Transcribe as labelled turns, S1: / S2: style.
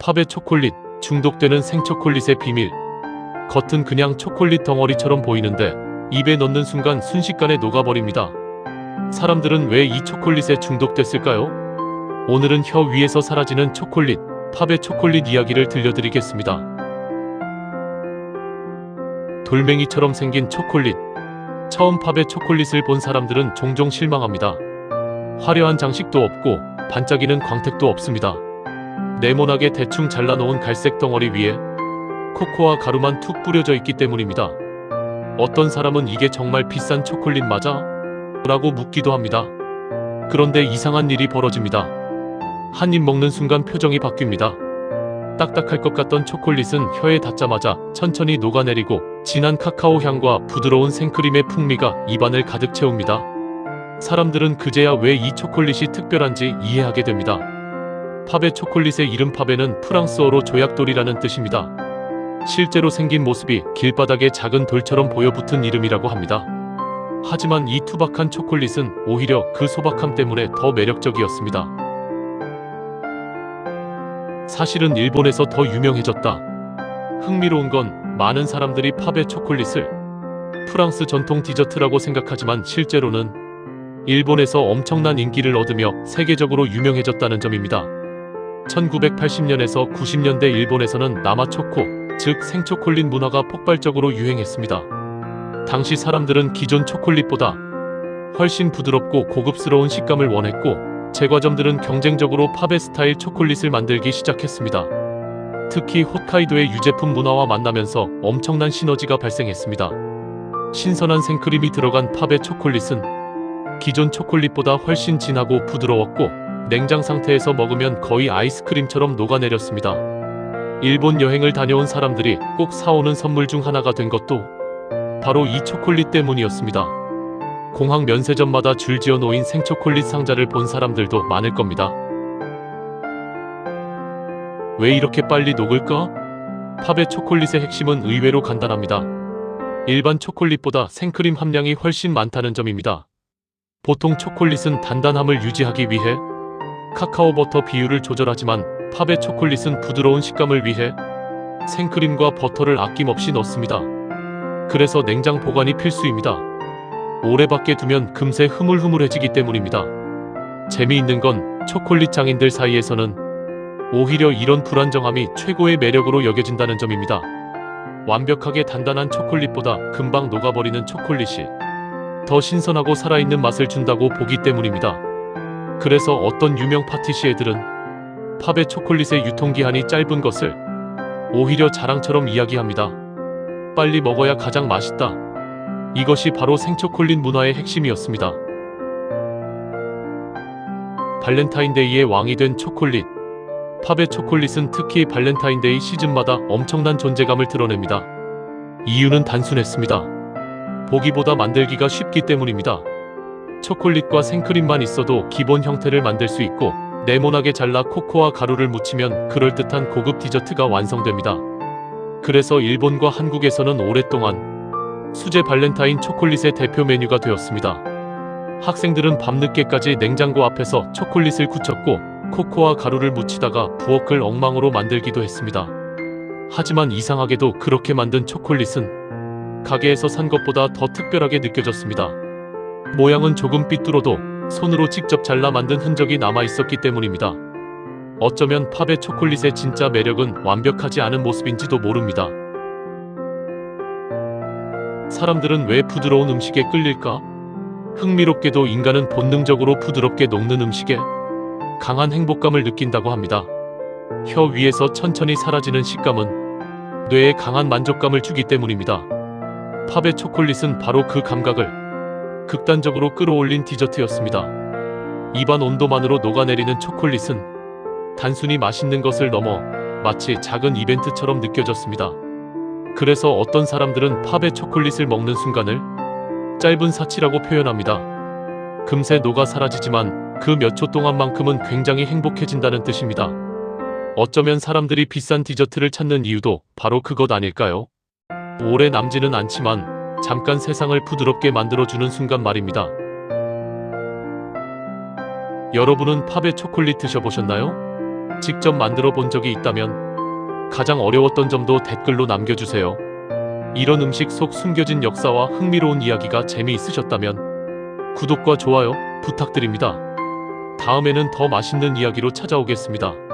S1: 팝의 초콜릿, 중독되는 생초콜릿의 비밀. 겉은 그냥 초콜릿 덩어리처럼 보이는데 입에 넣는 순간 순식간에 녹아버립니다. 사람들은 왜 이 초콜릿에 중독됐을까요? 오늘은 혀 위에서 사라지는 초콜릿, 팝의 초콜릿 이야기를 들려드리겠습니다. 돌멩이처럼 생긴 초콜릿. 처음 팝의 초콜릿을 본 사람들은 종종 실망합니다. 화려한 장식도 없고 반짝이는 광택도 없습니다. 네모나게 대충 잘라놓은 갈색 덩어리 위에 코코아 가루만 툭 뿌려져 있기 때문입니다. 어떤 사람은 이게 정말 비싼 초콜릿 맞아? 라고 묻기도 합니다. 그런데 이상한 일이 벌어집니다. 한 입 먹는 순간 표정이 바뀝니다. 딱딱할 것 같던 초콜릿은 혀에 닿자마자 천천히 녹아내리고 진한 카카오 향과 부드러운 생크림의 풍미가 입안을 가득 채웁니다. 사람들은 그제야 왜 이 초콜릿이 특별한지 이해하게 됩니다. 팝의 초콜릿의 이름 팝에는 프랑스어로 조약돌이라는 뜻입니다. 실제로 생긴 모습이 길바닥에 작은 돌처럼 보여붙은 이름이라고 합니다. 하지만 이 투박한 초콜릿은 오히려 그 소박함 때문에 더 매력적이었습니다. 사실은 일본에서 더 유명해졌다. 흥미로운 건 많은 사람들이 팝의 초콜릿을 프랑스 전통 디저트라고 생각하지만 실제로는 일본에서 엄청난 인기를 얻으며 세계적으로 유명해졌다는 점입니다. 1980년에서 90년대 일본에서는 남아초코, 즉 생초콜릿 문화가 폭발적으로 유행했습니다. 당시 사람들은 기존 초콜릿보다 훨씬 부드럽고 고급스러운 식감을 원했고 제과점들은 경쟁적으로 팝의 스타일 초콜릿을 만들기 시작했습니다. 특히 홋카이도의 유제품 문화와 만나면서 엄청난 시너지가 발생했습니다. 신선한 생크림이 들어간 팝의 초콜릿은 기존 초콜릿보다 훨씬 진하고 부드러웠고 냉장 상태에서 먹으면 거의 아이스크림처럼 녹아내렸습니다. 일본 여행을 다녀온 사람들이 꼭 사오는 선물 중 하나가 된 것도 바로 이 초콜릿 때문이었습니다. 공항 면세점마다 줄지어 놓인 생초콜릿 상자를 본 사람들도 많을 겁니다. 왜 이렇게 빨리 녹을까? 팝의 초콜릿의 핵심은 의외로 간단합니다. 일반 초콜릿보다 생크림 함량이 훨씬 많다는 점입니다. 보통 초콜릿은 단단함을 유지하기 위해 카카오 버터 비율을 조절하지만 팝의 초콜릿은 부드러운 식감을 위해 생크림과 버터를 아낌없이 넣습니다. 그래서 냉장 보관이 필수입니다. 오래 밖에 두면 금세 흐물흐물해지기 때문입니다. 재미있는 건 초콜릿 장인들 사이에서는 오히려 이런 불안정함이 최고의 매력으로 여겨진다는 점입니다. 완벽하게 단단한 초콜릿보다 금방 녹아버리는 초콜릿이 더 신선하고 살아있는 맛을 준다고 보기 때문입니다. 그래서 어떤 유명 파티시에들은 팝의 초콜릿의 유통기한이 짧은 것을 오히려 자랑처럼 이야기합니다. 빨리 먹어야 가장 맛있다. 이것이 바로 생초콜릿 문화의 핵심이었습니다. 발렌타인데이의 왕이 된 초콜릿. 팝의 초콜릿은 특히 발렌타인데이 시즌마다 엄청난 존재감을 드러냅니다. 이유는 단순했습니다. 보기보다 만들기가 쉽기 때문입니다. 초콜릿과 생크림만 있어도 기본 형태를 만들 수 있고 네모나게 잘라 코코아 가루를 묻히면 그럴듯한 고급 디저트가 완성됩니다. 그래서 일본과 한국에서는 오랫동안 수제 발렌타인 초콜릿의 대표 메뉴가 되었습니다. 학생들은 밤늦게까지 냉장고 앞에서 초콜릿을 굳혔고 코코아 가루를 묻히다가 부엌을 엉망으로 만들기도 했습니다. 하지만 이상하게도 그렇게 만든 초콜릿은 가게에서 산 것보다 더 특별하게 느껴졌습니다. 모양은 조금 삐뚤어도 손으로 직접 잘라 만든 흔적이 남아 있었기 때문입니다. 어쩌면 팝의 초콜릿의 진짜 매력은 완벽하지 않은 모습인지도 모릅니다. 사람들은 왜 부드러운 음식에 끌릴까? 흥미롭게도 인간은 본능적으로 부드럽게 녹는 음식에 강한 행복감을 느낀다고 합니다. 혀 위에서 천천히 사라지는 식감은 뇌에 강한 만족감을 주기 때문입니다. 팝의 초콜릿은 바로 그 감각을 극단적으로 끌어올린 디저트였습니다. 입안 온도만으로 녹아내리는 초콜릿은 단순히 맛있는 것을 넘어 마치 작은 이벤트처럼 느껴졌습니다. 그래서 어떤 사람들은 팝의 초콜릿을 먹는 순간을 짧은 사치라고 표현합니다. 금세 녹아 사라지지만 그 몇 초 동안만큼은 굉장히 행복해진다는 뜻입니다. 어쩌면 사람들이 비싼 디저트를 찾는 이유도 바로 그것 아닐까요? 오래 남지는 않지만 잠깐 세상을 부드럽게 만들어주는 순간 말입니다. 여러분은 팝의 초콜릿 드셔보셨나요? 직접 만들어 본 적이 있다면 가장 어려웠던 점도 댓글로 남겨주세요. 이런 음식 속 숨겨진 역사와 흥미로운 이야기가 재미있으셨다면 구독과 좋아요 부탁드립니다. 다음에는 더 맛있는 이야기로 찾아오겠습니다.